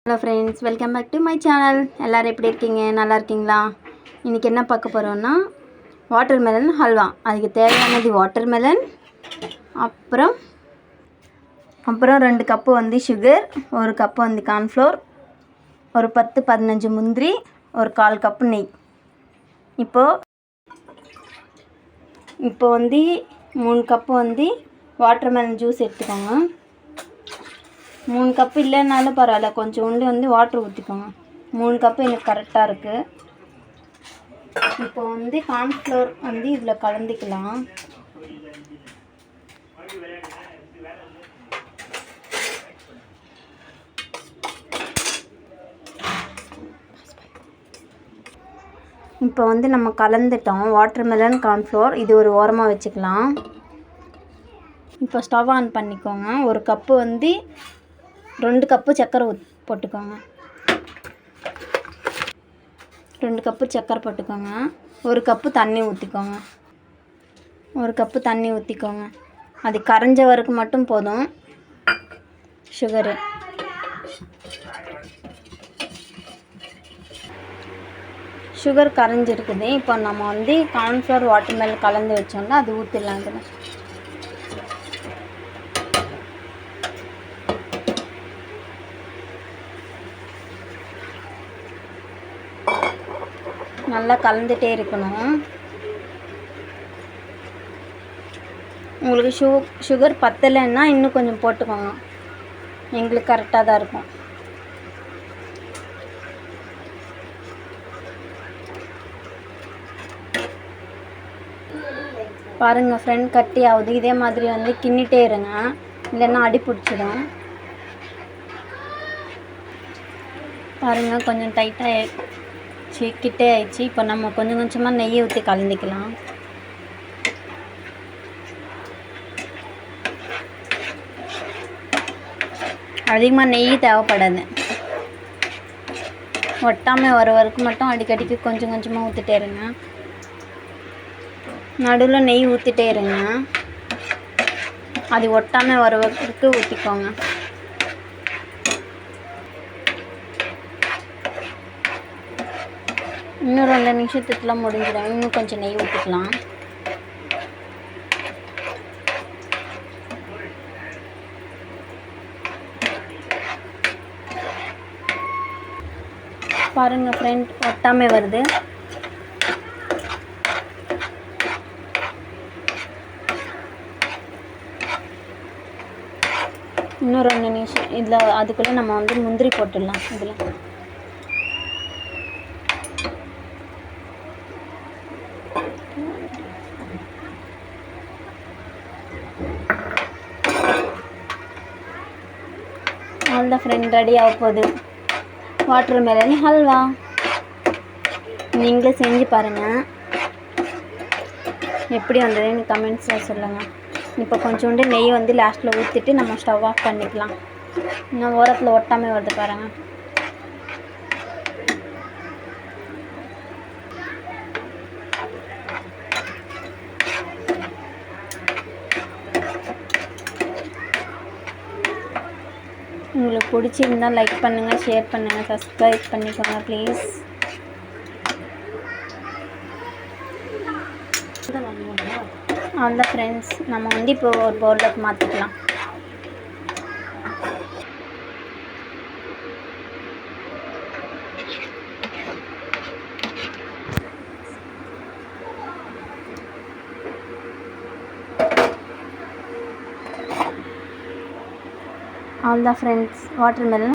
Hello friends, welcome back to my channel. எல்லோரும் எப்படி இருக்கீங்க? நல்லா இருக்கீங்களா? இன்றைக்கி என்ன பார்க்க போகிறோன்னா வாட்டர் மெலன் ஹல்வா. அதுக்கு தேவையானது வாட்டர் மெலன், அப்புறம் 2 கப்பு வந்து சுகர், 1 கப்பு வந்து கார்ன்ஃப்ளோர், ஒரு 10-15 முந்திரி, ஒரு 1/4 கப்பு நெய். இப்போ வந்து 3 கப்பு வந்து வாட்டர் மெலன் ஜூஸ் எடுத்துக்கோங்க. 3 கப்பு இல்லைனாலும் பரவாயில்ல, கொஞ்சோண்டு வந்து வாட்ரு ஊற்றிக்கோங்க. 3 கப்பு எனக்கு கரெக்டாக இருக்குது. இப்போ வந்து கார்ன்ஃப்ளோர் வந்து இதில் கலந்துக்கலாம். இப்போ வந்து நம்ம கலந்துட்டோம் வாட்டர் மெலன் கார்ன்ஃப்ளோர். இது ஒரு ஓரமாக வச்சுக்கலாம். இப்போ ஸ்டவ் ஆன் பண்ணிக்கோங்க. 1 கப்பு வந்து 2 கப்பு சர்க்கரை போட்டுக்கோங்க. 2 கப்பு சர்க்கரை போட்டுக்கோங்க. 1 கப்பு தண்ணி ஊற்றிக்கோங்க. 1 கப்பு தண்ணி ஊற்றிக்கோங்க. அது கரைஞ்ச வரைக்கும் மட்டும் போதும். சுகர் கரைஞ்சிருக்குது. இப்போ நம்ம வந்து கார்ன்ஃப்ளவர் வாட்டர் மெலன் கலந்து வச்சோம்னா அது ஊற்றிடலாம். இதில் நல்லா கலந்துகிட்டே இருக்கணும். உங்களுக்கு சுகர் பத்தலைன்னா இன்னும் கொஞ்சம் போட்டுக்கோங்க. எங்களுக்கு கரெக்டாக தான் இருக்கும். பாருங்கள் ஃப்ரெண்ட், கட்டி ஆகுது. இதே மாதிரி வந்து கிண்டிகிட்டே இருங்க, இல்லைன்னா அடி பிடிச்சிடும். பாருங்கள், கொஞ்சம் டைட்டாக கிட்டே ஆயிடுச்சு. இப்போ நம்ம கொஞ்சம் கொஞ்சமாக நெய்யை ஊற்றி கலந்துக்கலாம். அதிகமாக நெய் தேவைப்படாது. ஒட்டாமல் வர வரைக்கும் மட்டும் அடிக்கடிக்கு கொஞ்சம் கொஞ்சமாக ஊற்றிட்டே இருங்க. நடுவில் நெய் ஊற்றிட்டே இருங்க. அது ஒட்டாமல் வர வரைக்கும் ஊற்றிக்கோங்க. இன்னும் 2 நிமிஷத்துக்குலாம் முடிஞ்சிடும். இன்னும் கொஞ்சம் நெய் ஊற்றிக்கலாம். பாருங்கள் ஃப்ரெண்ட், ஒட்டாமல் வருது. இன்னும் 2 நிமிஷம். இதில் அதுக்குள்ளே நம்ம வந்து முந்திரி போட்டுடலாம். இதில் அவ்வளோதான் ஃப்ரெண்ட், ரெடி ஆக போகுது வாட்டர் மெலன் ஹல்வா. நீங்களே செஞ்சு பாருங்கள், எப்படி வந்ததுன்னு கமெண்ட்ஸில் சொல்லுங்கள். இப்போ கொஞ்சோண்டு நெய் வந்து லாஸ்ட்டில் ஊற்றிட்டு நம்ம ஸ்டவ் ஆஃப் பண்ணிக்கலாம். இன்னும் ஓரத்தில் ஒட்டாமல் வருது பாருங்கள். உங்களுக்கு பிடிச்சிருந்தால் லைக் பண்ணுங்கள், ஷேர் பண்ணுங்கள், சப்ஸ்கிரைப் பண்ணிக்கோங்க ப்ளீஸ். அவ்வளோதான் ஃப்ரெண்ட்ஸ், நம்ம வந்து இப்போ ஒரு பவுலில் மாற்றிக்கலாம். அவ்வளோதான் ஃப்ரெண்ட்ஸ், வாட்டர் மெலன்